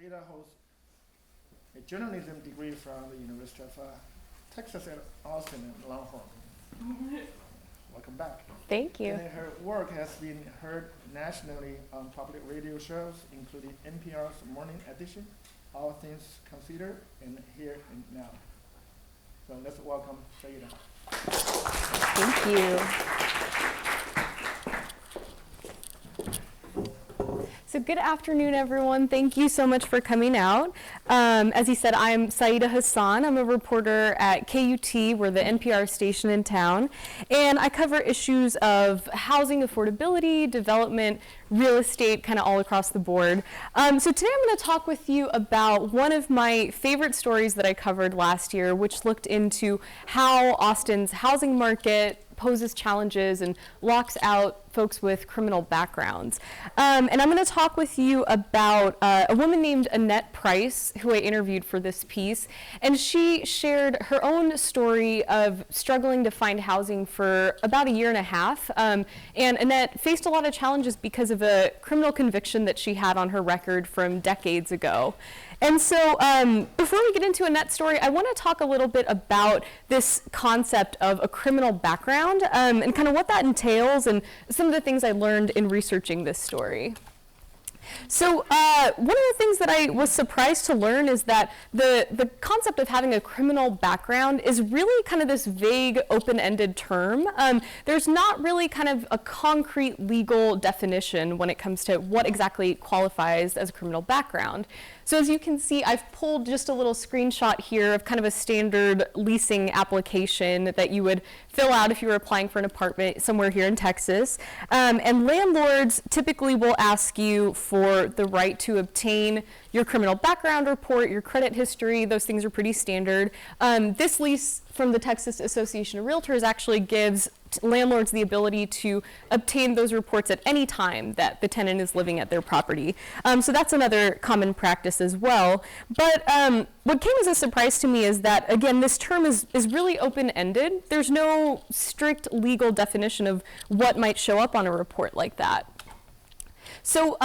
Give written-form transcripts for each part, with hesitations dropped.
Syeda holds a journalism degree from the University of Texas at Austin and Longhorn. Welcome back. Thank you. And her work has been heard nationally on public radio shows, including NPR's Morning Edition, All Things Considered, and Here and Now. So let's welcome Syeda. Thank you. So good afternoon, everyone. Thank you so much for coming out. As he said, I'm Syeda Hasan. I'm a reporter at KUT. We're the NPR station in town. And I cover issues of housing affordability, development, real estate, kind of all across the board. So today I'm going to talk with you about one of my favorite stories that I covered last year, which looked into how Austin's housing market poses challenges and locks out folks with criminal backgrounds. And I'm going to talk with you about a woman named Annette Price, who I interviewed for this piece. And she shared her own story of struggling to find housing for about a year and a half. And Annette faced a lot of challenges because of a criminal conviction that she had on her record from decades ago. And so before we get into Annette's story, I want to talk a little bit about this concept of a criminal background and kind of what that entails and some of the things I learned in researching this story. So one of the things that I was surprised to learn is that the concept of having a criminal background is really kind of this vague, open-ended term. There's not really kind of a concrete legal definition when it comes to what exactly qualifies as a criminal background. So as you can see, I've pulled just a little screenshot here of kind of a standard leasing application that you would fill out if you were applying for an apartment somewhere here in Texas. And landlords typically will ask you for the right to obtain your criminal background report, your credit history. Those things are pretty standard. This lease from the Texas Association of Realtors actually gives landlords the ability to obtain those reports at any time that the tenant is living at their property. So that's another common practice as well. But what came as a surprise to me is that, again, this term is really open-ended. There's no strict legal definition of what might show up on a report like that. So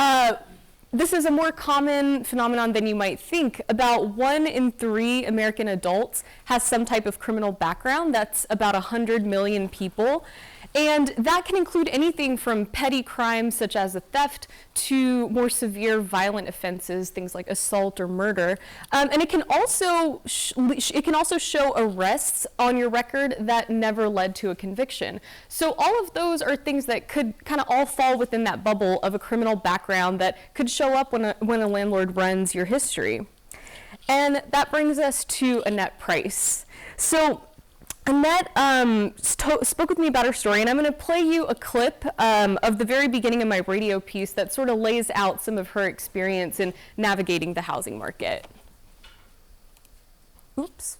this is a more common phenomenon than you might think. About 1 in 3 American adults has some type of criminal background. That's about 100 million people. And that can include anything from petty crimes such as a theft to more severe violent offenses, things like assault or murder. And it can also show arrests on your record that never led to a conviction. So all of those are things that could kind of all fall within that bubble of a criminal background that could show up when a landlord runs your history. And that brings us to Annette Price. So Annette spoke with me about her story, and I'm going to play you a clip of the very beginning of my radio piece that sort of lays out some of her experience in navigating the housing market. Oops.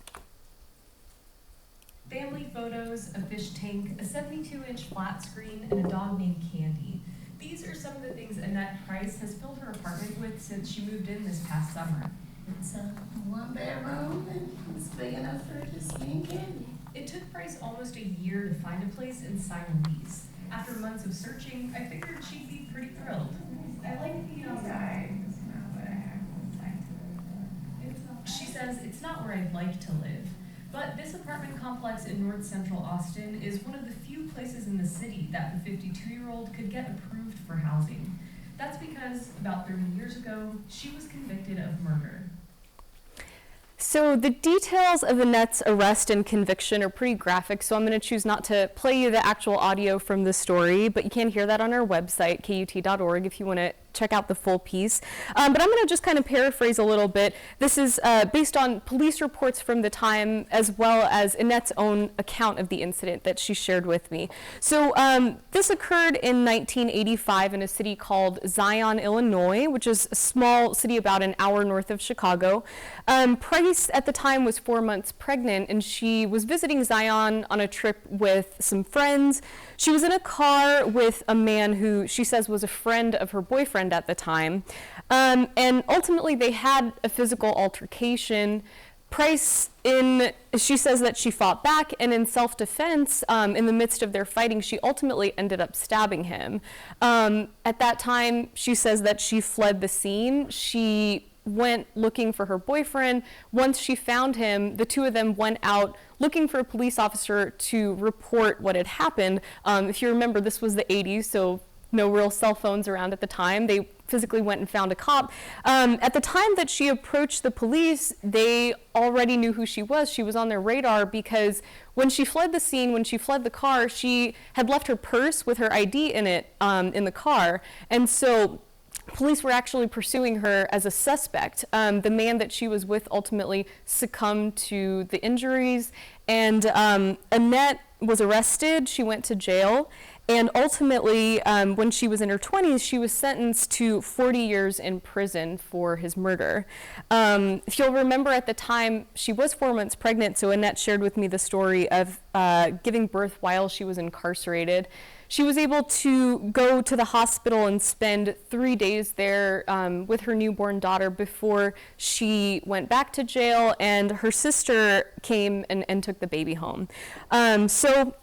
Family photos, a fish tank, a 72-inch flat screen, and a dog named Candy. These are some of the things Annette Price has filled her apartment with since she moved in this past summer. It's a 1-bedroom, and it's big enough for just me and Candy. It took Price almost a year to find a place and sign a lease. After months of searching, I figured she'd be pretty thrilled. I like being outside. It's not what I have inside to live. She says it's not where I'd like to live, but this apartment complex in North Central Austin is one of the few places in the city that the 52-year-old could get approved for housing. That's because about 30 years ago, she was convicted of murder. So the details of Annette's arrest and conviction are pretty graphic, so I'm going to choose not to play you the actual audio from the story, but you can hear that on our website, KUT.org, if you want to check out the full piece. But I'm going to just kind of paraphrase a little bit. This is based on police reports from the time, as well as Annette's own account of the incident that she shared with me. So this occurred in 1985 in a city called Zion, Illinois, which is a small city about an hour north of Chicago. Price at the time was 4 months pregnant, and she was visiting Zion on a trip with some friends. She was in a car with a man who she says was a friend of her boyfriend at the time. And ultimately they had a physical altercation. Price, she says that she fought back, and in self-defense, in the midst of their fighting, she ultimately ended up stabbing him. At that time, she says that she fled the scene. She went looking for her boyfriend. Once she found him, the two of them went out looking for a police officer to report what had happened. If you remember, this was the 80s, so no real cell phones around at the time. They physically went and found a cop. At the time that she approached the police, they already knew who she was. She was on their radar because when she fled the scene, when she fled the car, she had left her purse with her ID in it in the car. And so police were actually pursuing her as a suspect. The man that she was with ultimately succumbed to the injuries, and Annette was arrested. She went to jail, and ultimately, when she was in her 20s, she was sentenced to 40 years in prison for his murder. If you'll remember, at the time, she was 4 months pregnant, so Annette shared with me the story of giving birth while she was incarcerated. She was able to go to the hospital and spend 3 days there with her newborn daughter before she went back to jail, and her sister came and took the baby home. So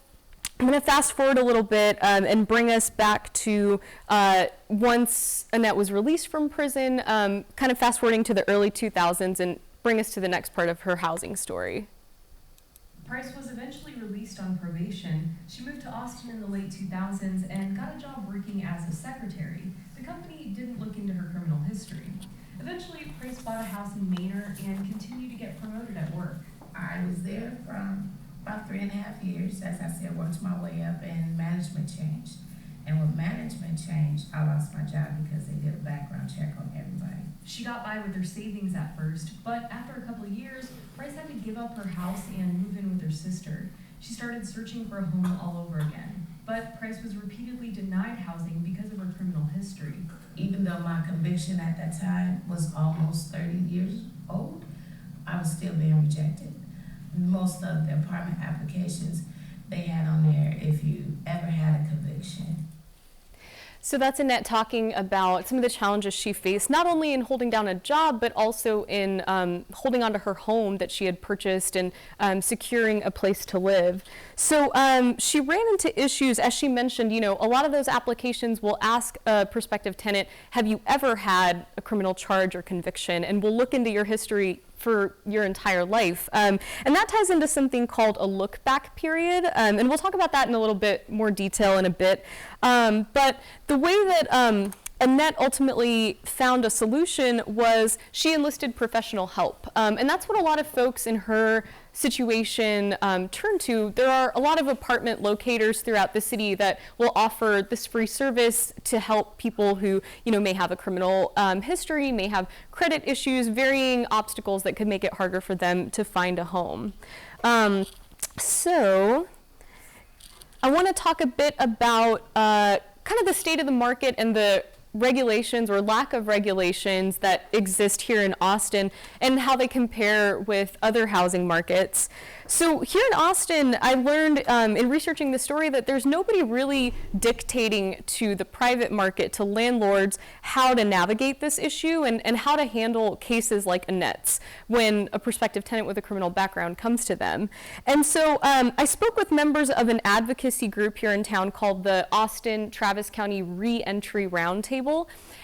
I'm going to fast forward a little bit and bring us back to once Annette was released from prison, kind of fast forwarding to the early 2000s, and bring us to the next part of her housing story. Price was eventually released on probation. She moved to Austin in the late 2000s and got a job working as a secretary. The company didn't look into her criminal history. Eventually, Price bought a house in Manor and continued to get promoted at work. I was there from about 3.5 years. As I said, worked my way up, and management changed. And when management changed, I lost my job because they did a background check on everybody. She got by with her savings at first, but after a couple of years, Price had to give up her house and move in with her sister. She started searching for a home all over again, but Price was repeatedly denied housing because of her criminal history. Even though my conviction at that time was almost 30 years old, I was still being rejected. Most of the apartment applications, they had on there if you ever had a conviction. So that's Annette talking about some of the challenges she faced, not only in holding down a job, but also in holding onto her home that she had purchased and securing a place to live. So she ran into issues, as she mentioned, you know, a lot of those applications will ask a prospective tenant, have you ever had a criminal charge or conviction? And we'll look into your history for your entire life. And that ties into something called a look-back period, and we'll talk about that in a little bit more detail in a bit. But the way that Annette ultimately found a solution was she enlisted professional help. And that's what a lot of folks in her situation turn to. There are a lot of apartment locators throughout the city that will offer this free service to help people who, you know, may have a criminal history, may have credit issues, varying obstacles that could make it harder for them to find a home. So I want to talk a bit about kind of the state of the market and the regulations or lack of regulations that exist here in Austin and how they compare with other housing markets. So here in Austin, I learned in researching the story that there's nobody really dictating to the private market, to landlords, how to navigate this issue and how to handle cases like Annette's when a prospective tenant with a criminal background comes to them. And so I spoke with members of an advocacy group here in town called the Austin Travis County Reentry Roundtable.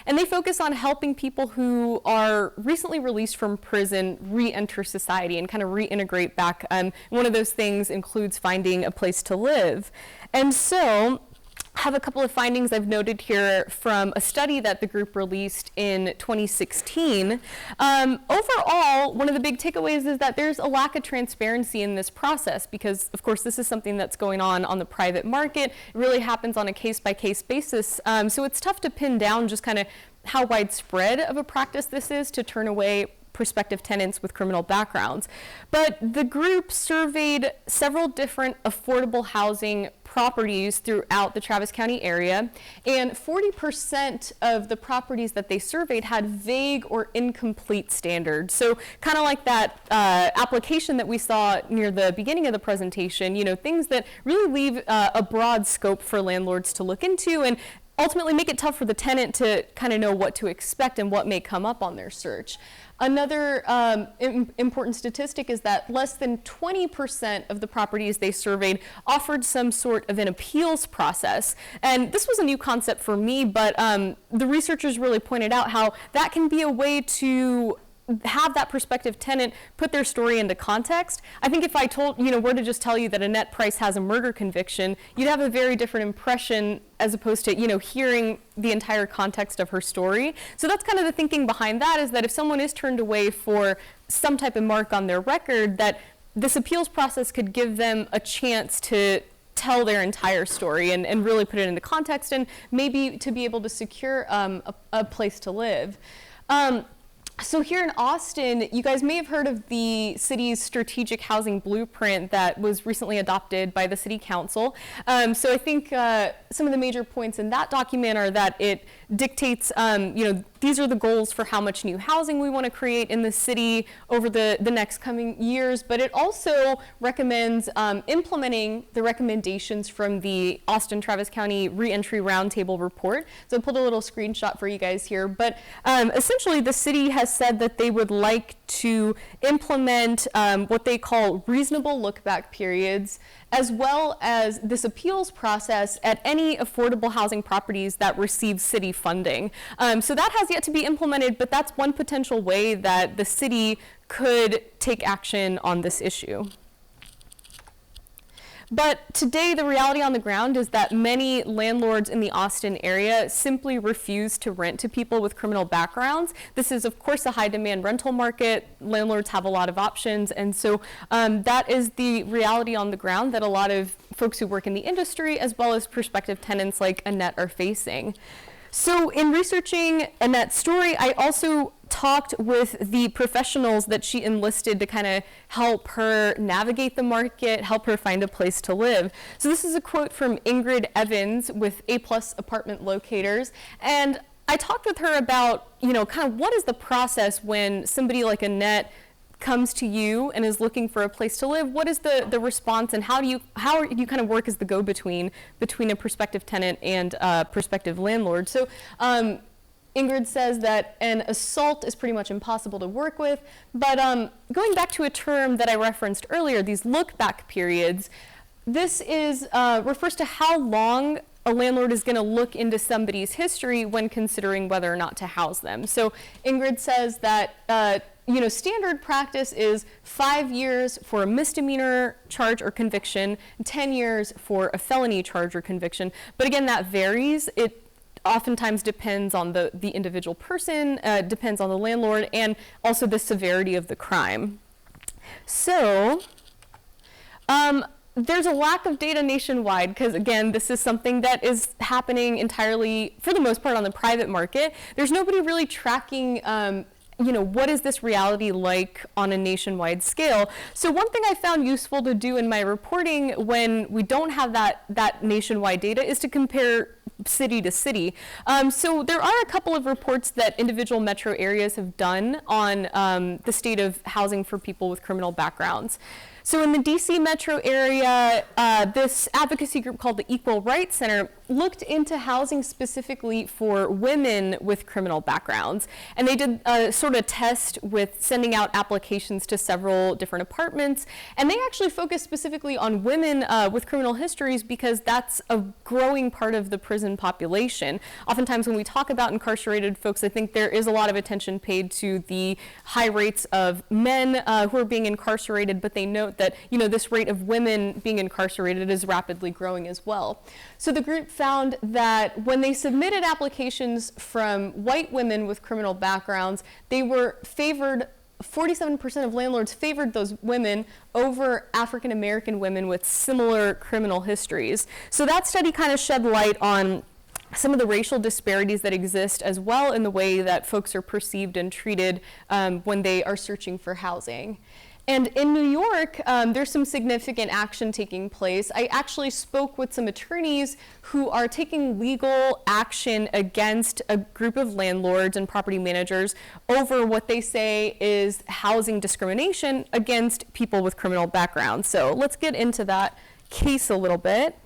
And they focus on helping people who are recently released from prison re-enter society and kind of reintegrate back. One of those things includes finding a place to live. And so I have a couple of findings I've noted here from a study that the group released in 2016. Overall, one of the big takeaways is that there's a lack of transparency in this process because, of course, this is something that's going on the private market. It really happens on a case-by-case basis. So it's tough to pin down just kind of how widespread of a practice this is to turn away prospective tenants with criminal backgrounds. But the group surveyed several different affordable housing properties throughout the Travis County area, and 40% of the properties that they surveyed had vague or incomplete standards. So kind of like that application that we saw near the beginning of the presentation, you know, things that really leave a broad scope for landlords to look into, and ultimately make it tough for the tenant to kind of know what to expect and what may come up on their search. Another important statistic is that less than 20% of the properties they surveyed offered some sort of an appeals process. And this was a new concept for me, but the researchers really pointed out how that can be a way to have that prospective tenant put their story into context. I think if I were to just tell you that Annette Price has a murder conviction, you'd have a very different impression as opposed to, hearing the entire context of her story. So that's kind of the thinking behind that, is that if someone is turned away for some type of mark on their record, that this appeals process could give them a chance to tell their entire story and really put it into context, and maybe to be able to secure a place to live. So here in Austin, you guys may have heard of the city's strategic housing blueprint that was recently adopted by the city council. So I think some of the major points in that document are that it dictates, these are the goals for how much new housing we want to create in the city over the next coming years, but it also recommends implementing the recommendations from the Austin-Travis County Reentry Roundtable report. So I pulled a little screenshot for you guys here, but essentially the city has said that they would like to implement what they call reasonable look-back periods, as well as this appeals process at any affordable housing properties that receive city funding. So that has yet to be implemented, but that's one potential way that the city could take action on this issue. But today, the reality on the ground is that many landlords in the Austin area simply refuse to rent to people with criminal backgrounds. This is, of course, a high-demand rental market. Landlords have a lot of options, and so that is the reality on the ground that a lot of folks who work in the industry, as well as prospective tenants like Annette, are facing. So in researching Annette's story, I also talked with the professionals that she enlisted to kind of help her navigate the market, help her find a place to live. So this is a quote from Ingrid Evans with A+ Apartment Locators. And I talked with her about, kind of what is the process when somebody like Annette comes to you and is looking for a place to live. What is the response, and how do you kind of work as the go-between between a prospective tenant and a prospective landlord? So Ingrid says that an assault is pretty much impossible to work with, but going back to a term that I referenced earlier, these look-back periods, this is refers to how long a landlord is going to look into somebody's history when considering whether or not to house them. So Ingrid says that standard practice is 5 years for a misdemeanor charge or conviction, 10 years for a felony charge or conviction. But again, that varies. It oftentimes depends on the individual person, depends on the landlord, and also the severity of the crime. So there's a lack of data nationwide because, again, this is something that is happening entirely, for the most part, on the private market. There's nobody really tracking what is this reality like on a nationwide scale? So one thing I found useful to do in my reporting when we don't have that nationwide data is to compare city to city. So there are a couple of reports that individual metro areas have done on the state of housing for people with criminal backgrounds. So in the DC metro area, this advocacy group called the Equal Rights Center looked into housing specifically for women with criminal backgrounds. And they did a sort of test with sending out applications to several different apartments. And they actually focused specifically on women with criminal histories because that's a growing part of the prison population. Oftentimes when we talk about incarcerated folks, I think there is a lot of attention paid to the high rates of men who are being incarcerated, but they note that this rate of women being incarcerated is rapidly growing as well. So the group found that when they submitted applications from white women with criminal backgrounds, they were favored, 47% of landlords favored those women over African American women with similar criminal histories. So that study kind of shed light on some of the racial disparities that exist as well in the way that folks are perceived and treated when they are searching for housing. And in New York, there's some significant action taking place. I actually spoke with some attorneys who are taking legal action against a group of landlords and property managers over what they say is housing discrimination against people with criminal backgrounds. So let's get into that case a little bit.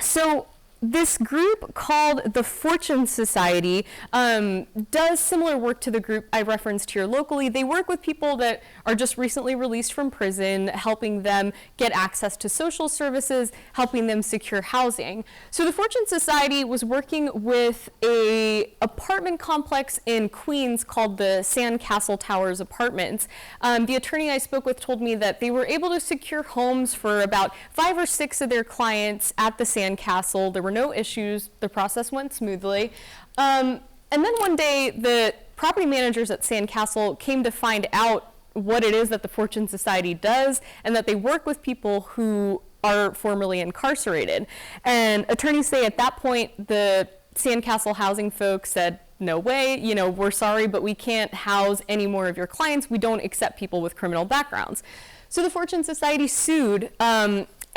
So this group called the Fortune Society does similar work to the group I referenced here locally. They work with people that are just recently released from prison, helping them get access to social services, helping them secure housing. So the Fortune Society was working with a apartment complex in Queens called the Sandcastle Towers Apartments. The attorney I spoke with told me that they were able to secure homes for about 5 or 6 of their clients at the Sandcastle. There were no issues. The process went smoothly. And then one day, the property managers at Sandcastle came to find out what it is that the Fortune Society does, and that they work with people who are formerly incarcerated. And attorneys say at that point, the Sandcastle housing folks said, no way, you know, we're sorry, but we can't house any more of your clients. We don't accept people with criminal backgrounds. So the Fortune Society sued.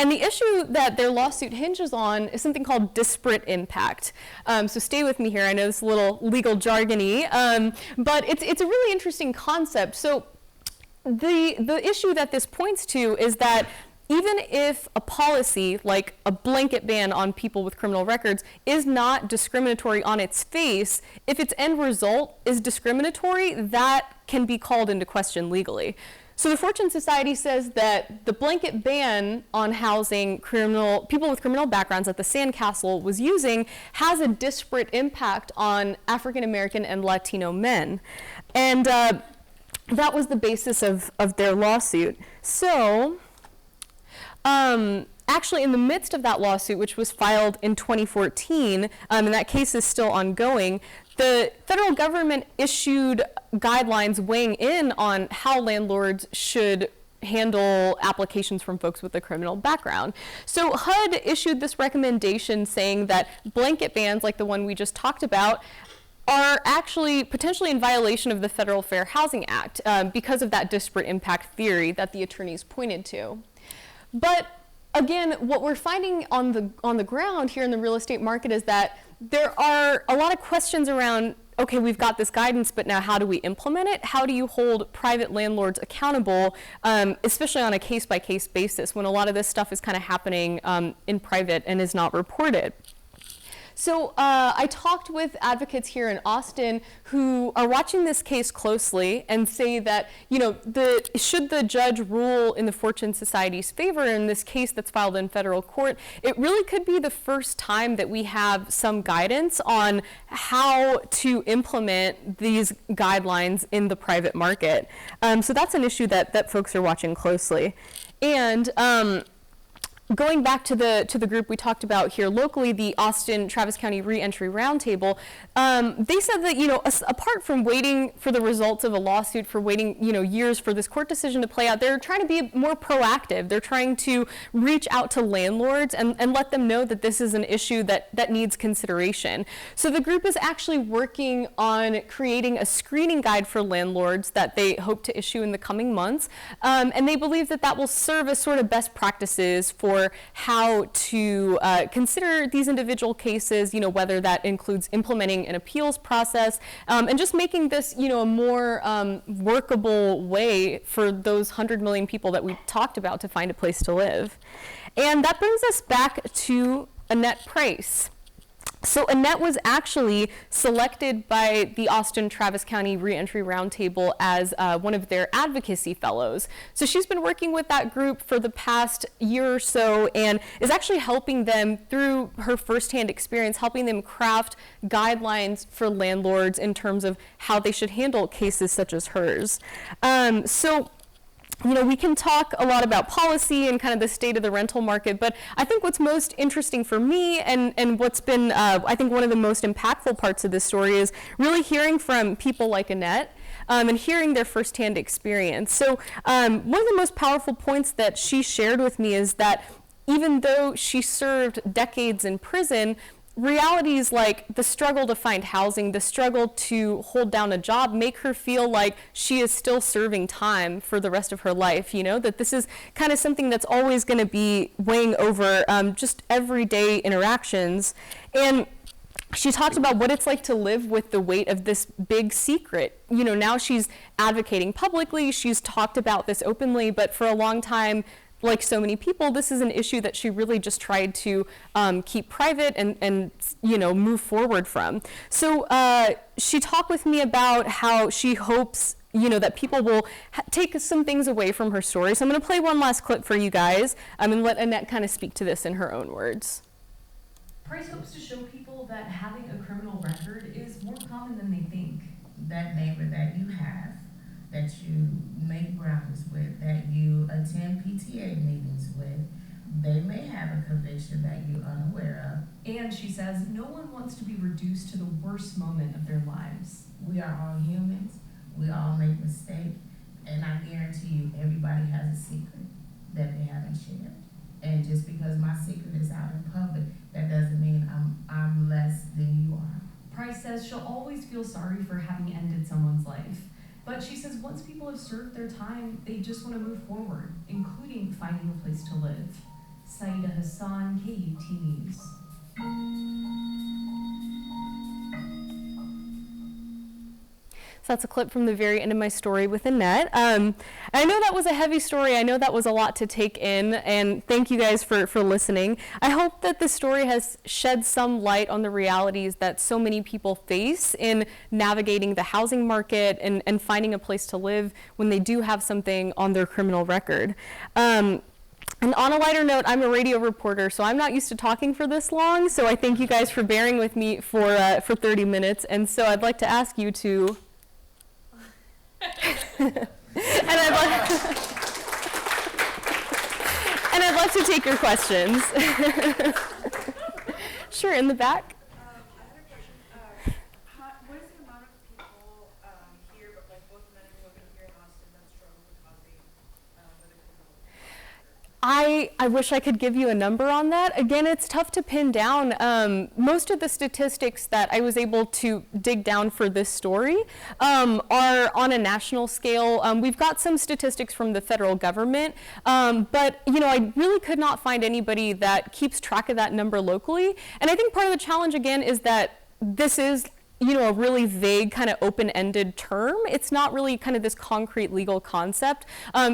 And the issue that their lawsuit hinges on is something called disparate impact. So stay with me here. I know this is a little legal jargony, but it's a really interesting concept. So the issue that this points to is that even if a policy like a blanket ban on people with criminal records is not discriminatory on its face, if its end result is discriminatory, that can be called into question legally. So the Fortune Society says that the blanket ban on housing people with criminal backgrounds that the Sandcastle was using has a disparate impact on African American and Latino men. And that was the basis of their lawsuit. So actually, in the midst of that lawsuit, which was filed in 2014, and that case is still ongoing, the federal government issued guidelines weighing in on how landlords should handle applications from folks with a criminal background. So HUD issued this recommendation saying that blanket bans like the one we just talked about are actually potentially in violation of the Federal Fair Housing Act because of that disparate impact theory that the attorneys pointed to. But again, what we're finding on the ground here in the real estate market is that there are a lot of questions around, okay, we've got this guidance, but now how do we implement it? How do you hold private landlords accountable, especially on a case-by-case basis when a lot of this stuff is kind of happening in private and is not reported? So I talked with advocates here in Austin who are watching this case closely and say that, you know, should the judge rule in the Fortune Society's favor in this case that's filed in federal court, it really could be the first time that we have some guidance on how to implement these guidelines in the private market. So that's an issue that folks are watching closely. And going back to the group we talked about here locally, the Austin Travis County Reentry Roundtable, they said that, you know, apart from waiting for the results of a lawsuit, for waiting, you know, years for this court decision to play out, they're trying to be more proactive. They're trying to reach out to landlords and let them know that this is an issue that needs consideration. So the group is actually working on creating a screening guide for landlords that they hope to issue in the coming months, and they believe that will serve as sort of best practices for how to consider these individual cases, you know, whether that includes implementing an appeals process, and just making this, you know, a more workable way for those 100 million people that we talked about to find a place to live. And that brings us back to Annette Price. So Annette was actually selected by the Austin Travis County Reentry Roundtable as one of their advocacy fellows. So she's been working with that group for the past year or so and is actually helping them through her firsthand experience, helping them craft guidelines for landlords in terms of how they should handle cases such as hers. So you know, we can talk a lot about policy and kind of the state of the rental market, but I think what's most interesting for me and what's been, I think, one of the most impactful parts of this story is really hearing from people like Annette and hearing their firsthand experience. So one of the most powerful points that she shared with me is that even though she served decades in prison, realities like the struggle to find housing, the struggle to hold down a job make her feel like she is still serving time for the rest of her life, you know, that this is kind of something that's always going to be weighing over just everyday interactions. And she talked about what it's like to live with the weight of this big secret. You know, now she's advocating publicly, she's talked about this openly, but for a long time, like so many people, this is an issue that she really just tried to keep private and move forward from. So she talked with me about how she hopes that people will take some things away from her story. So I'm going to play one last clip for you guys and let Annette kind of speak to this in her own words. Price hopes to show people that having a criminal record is more common than they think. That neighbor that you have, that you make brownies with, that you attend PTA meetings with, they may have a conviction that you're unaware of. And she says no one wants to be reduced to the worst moment of their lives. We are all humans. We all make mistakes. And I guarantee you, everybody has a secret that they haven't shared. And just because my secret is out in public, that doesn't mean I'm less than you are. Price says she'll always feel sorry for having ended someone's life. But she says once people have served their time, they just want to move forward, including finding a place to live. Syeda Hasan, KUT News. So that's a clip from the very end of my story with Annette. I know that was a heavy story. I know that was a lot to take in, and thank you guys for listening. I hope that this story has shed some light on the realities that so many people face in navigating the housing market and finding a place to live when they do have something on their criminal record. And on a lighter note, I'm a radio reporter, so I'm not used to talking for this long, so I thank you guys for bearing with me for 30 minutes, and so I'd like to ask you to... and I'd love to take your questions. Sure, in the back. I had a question. What is the amount of people here, but like both men and women here in Austin, that struggle with housing with a criminal? I wish I could give you a number on that. Again, it's tough to pin down. Most of the statistics that I was able to dig down for this story are on a national scale. We've got some statistics from the federal government, but I really could not find anybody that keeps track of that number locally. And I think part of the challenge again is that this is a really vague kind of open-ended term. It's not really kind of this concrete legal concept.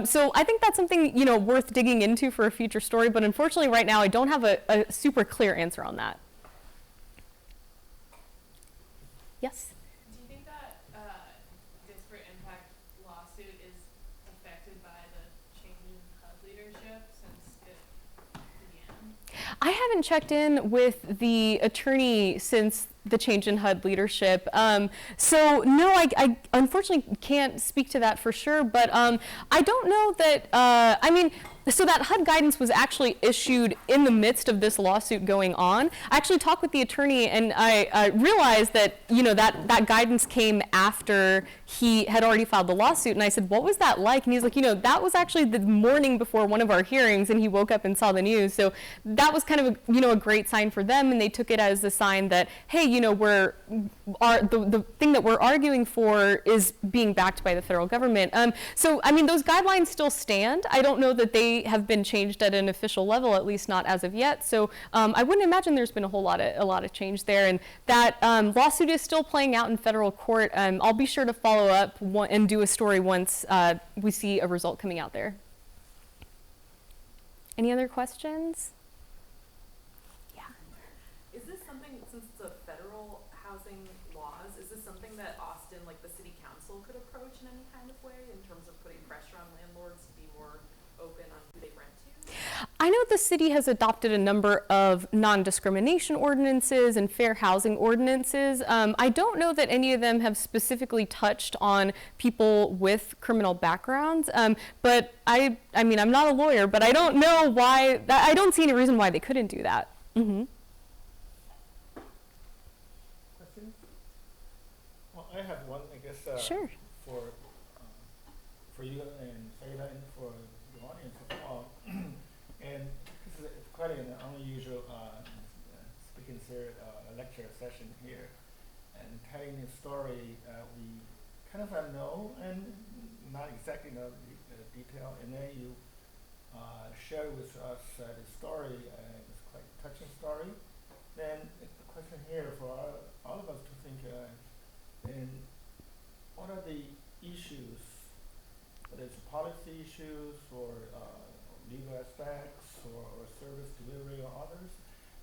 So I think that's something, worth digging into for a future story, but unfortunately right now I don't have a super clear answer on that. Yes? Do you think that disparate impact lawsuit is affected by the change in HUD leadership since it began? I haven't checked in with the attorney since the change in HUD leadership. So no, I unfortunately can't speak to that for sure, but I don't know that, so that HUD guidance was actually issued in the midst of this lawsuit going on. I actually talked with the attorney and I realized that, that guidance came after he had already filed the lawsuit, and I said, what was that like? And he's like, that was actually the morning before one of our hearings, and he woke up and saw the news. So that was kind of a great sign for them, and they took it as a sign that, hey, the thing that we're arguing for is being backed by the federal government. So those guidelines still stand. I don't know that they have been changed at an official level, at least not as of yet. So I wouldn't imagine there's been a lot of change there, and that lawsuit is still playing out in federal court. I'll be sure to follow up and do a story once we see a result coming out there. Any other questions? Is this something, since it's a federal housing laws, is this something that Austin, like the city council, could approach in any kind of way in terms of putting pressure on landlords to be more open on who they rent to? I know the city has adopted a number of non-discrimination ordinances and fair housing ordinances. I don't know that any of them have specifically touched on people with criminal backgrounds, but I'm not a lawyer, but I don't know why, I don't see any reason why they couldn't do that. Mm-hmm. Well, I have one, I guess, Sure. for you and Syeda and for the audience as well. And this is quite an unusual speaking lecture session here. And telling the story, we kind of know and not exactly know the detail. And then you share with us the story, it's quite a touching story. Then the question here for all of us to think, and what are the issues, whether it's policy issues or legal aspects or service delivery or others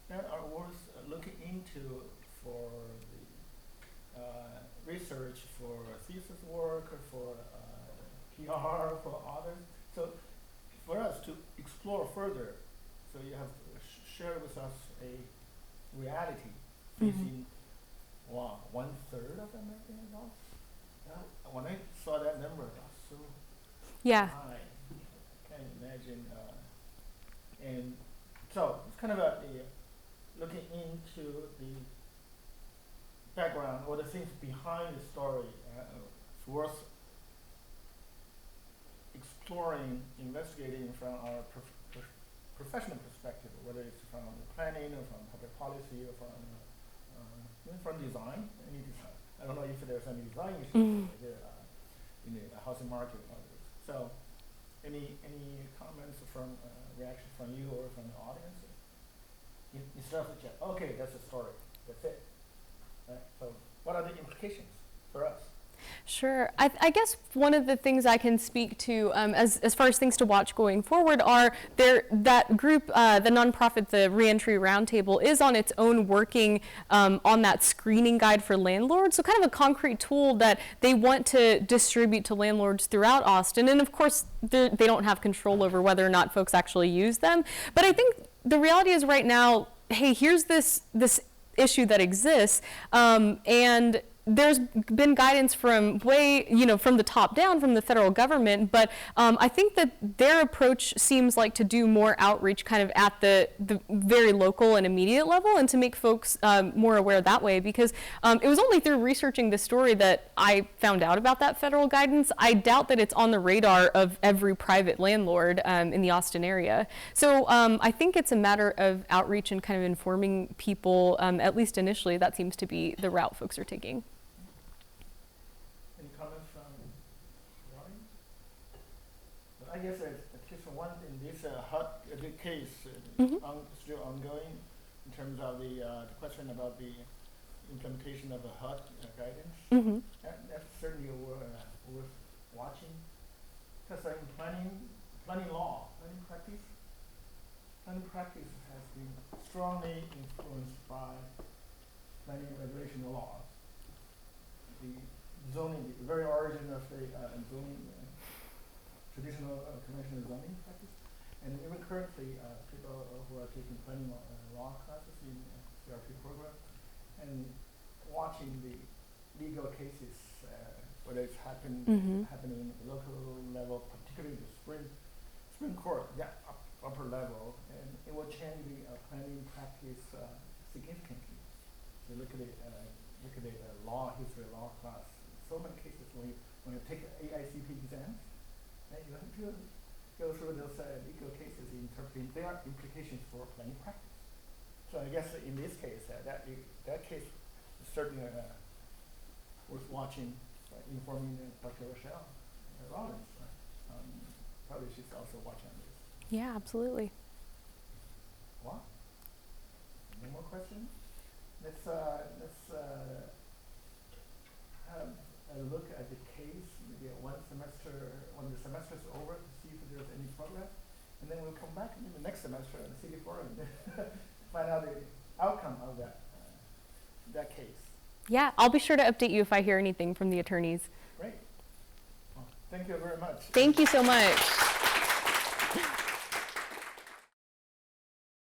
that are worth looking into for the research, for thesis work, or for PR, for others. So for us to explore further, so you have to share with us a reality facing, wow, 1/3 of American adults. When I saw that number, I was so Yeah. high. I can't imagine. And so it's kind of looking into the background or the things behind the story. It's worth exploring, investigating from our professional perspective, whether it's from planning or from public policy or from even from design, any design. I don't know if there's any design issues in the housing market. So, any comments from reaction from you or from the audience? Instead of just, okay, that's the story, that's it. Right? So, what are the implications for us? Sure. I guess one of the things I can speak to as far as things to watch going forward are that group, the nonprofit, the Reentry Roundtable, is on its own working on that screening guide for landlords. So kind of a concrete tool that they want to distribute to landlords throughout Austin. And of course, they don't have control over whether or not folks actually use them. But I think the reality is right now, hey, here's this issue that exists, and there's been guidance from from the top down, from the federal government, but I think that their approach seems like to do more outreach kind of at the very local and immediate level, and to make folks more aware that way, because it was only through researching the story that I found out about that federal guidance. I doubt that it's on the radar of every private landlord in the Austin area. So I think it's a matter of outreach and kind of informing people, at least initially. That seems to be the route folks are taking. Any comments from the audience? But I guess at least one in this HUD case still ongoing in terms of the question about the implementation of the HUD guidance. That's certainly worth watching. Because in planning practice has been strongly influenced by planning regulation laws. The zoning, the very origin of the zoning, traditional conventional zoning practice, and even currently, people who are taking planning law classes in CRP program, and watching the legal cases, whether it's happening at the local level, particularly the Supreme Court, that upper level, and it will change the planning practice significantly. So look at the history law class. So many cases when you take AICP exams, and you have to go through those legal cases, interpreting their implications for planning practice. So I guess in this case, that case is certainly worth watching, informing Dr. Rochelle Rollins. Probably she's also watching this. Yeah, absolutely. What? Any more questions? Let's have a look at the case, maybe when the semester is over, to see if there's any progress, and then we'll come back in the next semester and see before and find out the outcome of that case. Yeah, I'll be sure to update you if I hear anything from the attorneys. Great. Well, thank you very much. Thank you so much.